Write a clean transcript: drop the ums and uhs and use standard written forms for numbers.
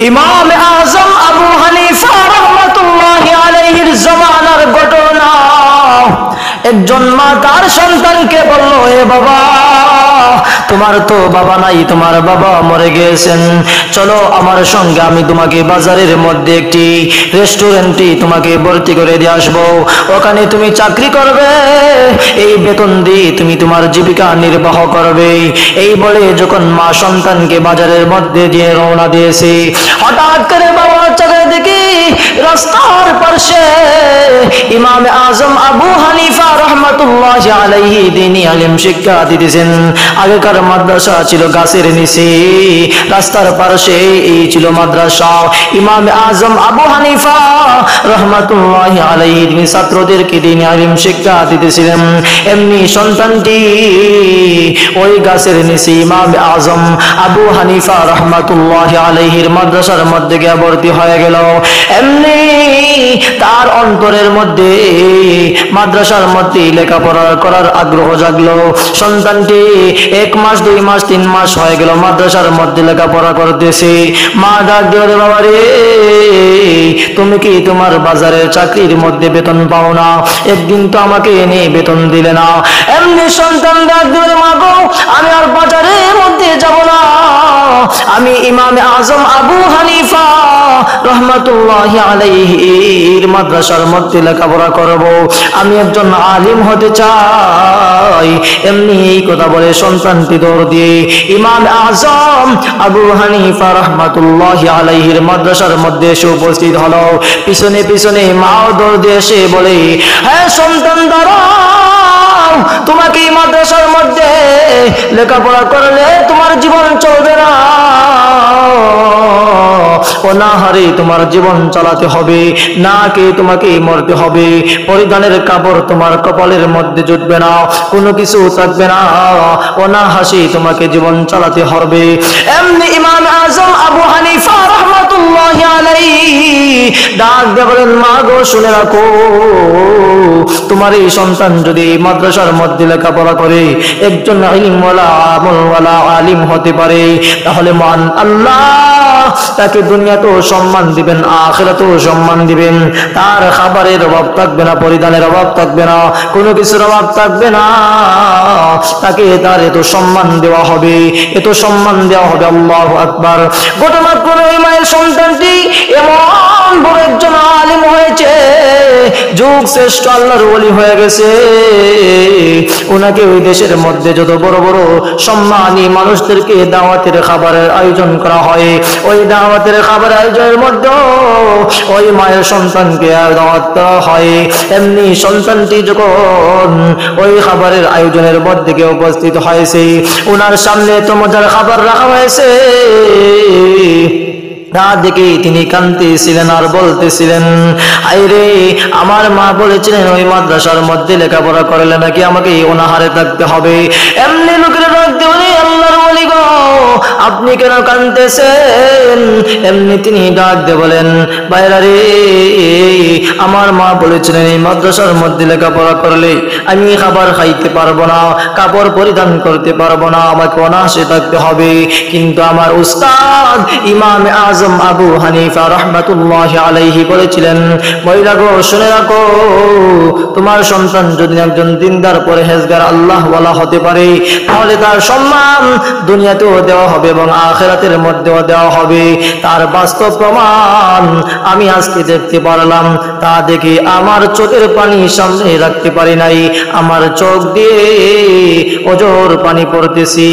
ইমাম আজম আবু হানিফা রাহমাতুল্লাহি আলাইহির জামানার ঘটনা। একজন মা তার সন্তানকে বলল, এ বাবা, তোমার তো বাবা নাই, তোমার বাবা মরে গেছেন, চলো আমার সঙ্গে, আমি তোমাকে বাজারের মধ্যে একটি রেস্টুরেন্টে তোমাকে ভর্তি করে দিয়ে আসবো, ওখানে তুমি চাকরি করবে, এই বেতন দিয়ে তুমি তোমার জীবিকা নির্বাহ করবে। এই বলে যখন মা সন্তানকে বাজারের মধ্যে দিয়ে রওনা দিয়েছে, হঠাৎ করে বাবা চোখে দেখি রাস্তার পাশে ইমাম আজম আবু হানিফা রাহমাতুল্লাহি আলাইহি দ্বীনি আলিম শিক্ষা দিতেছেন। আগেকার মাদ্রাসা ছিল গাছের নিচে, রাস্তার পাশে এই ছিল মাদ্রাসা। ইমাম আজম আবু হানিফা রাহমাতুল্লাহি আলাইহি তিনি ছাত্রদেরকে দ্বীনি আলিম শিক্ষা দিতেছিলেন। এমনি সন্তানটি ওই গাছের নিচে ইমাম আজম আবু হানিফা রাহমাতুল্লাহি আলাইহির মাদ্রাসার মধ্যে গিয়ে ভর্তি হয়ে গেল। এমনি তার অন্তরের মধ্যে মাদ্রাসার মধ্যে লেখাপড়া করার আগ্রহ জাগলো। সন্তানটি 1 মাস 2 মাস 3 মাস হয়ে গেল মাদ্রাসার মধ্যে লেখাপড়া করতেছে। মা ডাক দিয়ে, বাবা রে, তুমি কি তোমার বাজারের চাকরির মধ্যে বেতন পাও না? একদিন তো আমাকে এনে বেতন দিলে না। এমনি সন্তান ডাক দিয়ে, মা গো, আমি আর বাজারের মধ্যে যাব না, আমি ইমাম আজম আবু হানিফা রাহমাতুল্লাহি আলাইহির মাদ্রাসার মধ্যে লেখাপড়া করব, আমি একজন আলিম হতে চাই। এমনি এই কথা বলে সন্তানটি দৌড় দিয়ে ইমাম আজম আবু হানিফা রাহমাতুল্লাহি আলাইহির মাদ্রাসার মধ্যে এসে উপস্থিত হলো। পিছনে পিছনে মাও দৌড় দিয়ে এসে বলে, হ্যাঁ সন্তান, দাঁড়াও, তোমাকে এই মাদ্রাসার মধ্যে লেখাপড়া করলে তোমার জীবন চলবে না, অনাহারে তোমার জীবন চালাতে হবে, না কে তোমাকে মরতে হবে, পরিধানের কাপড় তোমার কপালের মধ্যে জুটবে না, কোনো কিছু থাকবে না, অনাহাসে তোমাকে জীবন চালাতে হবে। এমনি ইমাম আজম আবু হানিফা রাহমাতুল্লাহি আলাইহি ডাক দিয়ে বলেন, মা গো, শুনে রাখো, তোমার এই সন্তান যদি মাদ্রাসার মধ্যে লেখাপড়া করে একজন ইলমওয়ালা আমলওয়ালা আলিম হতে পারে, তাহলে মান আল্লাহ তাকে দুনিয়াতেও সম্মান দিবেন, আখিরাতেও সম্মান দিবেন। তার খাবারের অভাব থাকবে না, পরিধানের অভাব থাকবে না, কোনো কিছুর অভাব থাকবে না, তাকে তার এত সম্মান দেওয়া হবে, এত সম্মান দেওয়া হবে। আল্লাহু আকবার। ঘটনাক্রমে ওই মায়ের সন্তানটি এমন বড় একজন আলিম হয়েছে, যুগ শ্রেষ্ঠ আল্লাহর ওলি হয়ে গেছে। ওনাকে ওই দেশের মধ্যে যত বড় বড় সম্মানী মানুষদেরকে দাওয়াতের খাবারের আয়োজন করা হয়, ওই দাওয়াতের খাবারের আয়োজনের মধ্যে ওই মায়ের সন্তানকে দাওয়াত দেওয়া হয়। এমনি সন্তানটি যখন ওই খাবারের আয়োজনের মধ্যে গিয়ে উপস্থিত হয়েছে, ওনার সামনে তো মজার খাবার রাখা হয়েছে, তা দেখে তিনি কাঁদতেছিলেন আর বলতেছিলেন, আইরে, আমার মা বলেছিলেন ওই মাদ্রাসার মধ্যে লেখাপড়া করলে নাকি আমাকে অনাহারে থাকতে হবে। এমনি লোকের রাখতে বলে, আল্লাহর ওলি গো, আপনি কেন কাঁদতেছেন? এমনি তিনি ডাক দিয়ে বলেন, ভাইরা রে, আমার মা বলেছিলেন এই মাদ্রাসার মধ্যে লেখাপড়া করলে আমি খাবার খাইতে পারবো না, কাপড় পরিধান করতে পারবো না, আমাকে অনাহাসে থাকতে হবে। কিন্তু আমার উস্তাদ ইমাম আজম আবু হানিফা রাহমাতুল্লাহি আলাইহি বলেছিলেন, মহিলা গো, শুনে রাখো, তোমার সন্তান যদি একজন দিনদার পরহেজগার আল্লাহওয়ালা হতে পারে, তাহলে তার সম্মান দুনিয়াতেও দেওয়া হবে এবং আখিরাতের মধ্যেও দেওয়া হবে। তার বাস্তব প্রমাণ আমি আজকে দেখতে পারলাম, তা দেখে আমার চোখের পানি সামনে রাখতে পারি নাই, আমার চোখ দিয়ে অঝোর পানি পড়তেছি।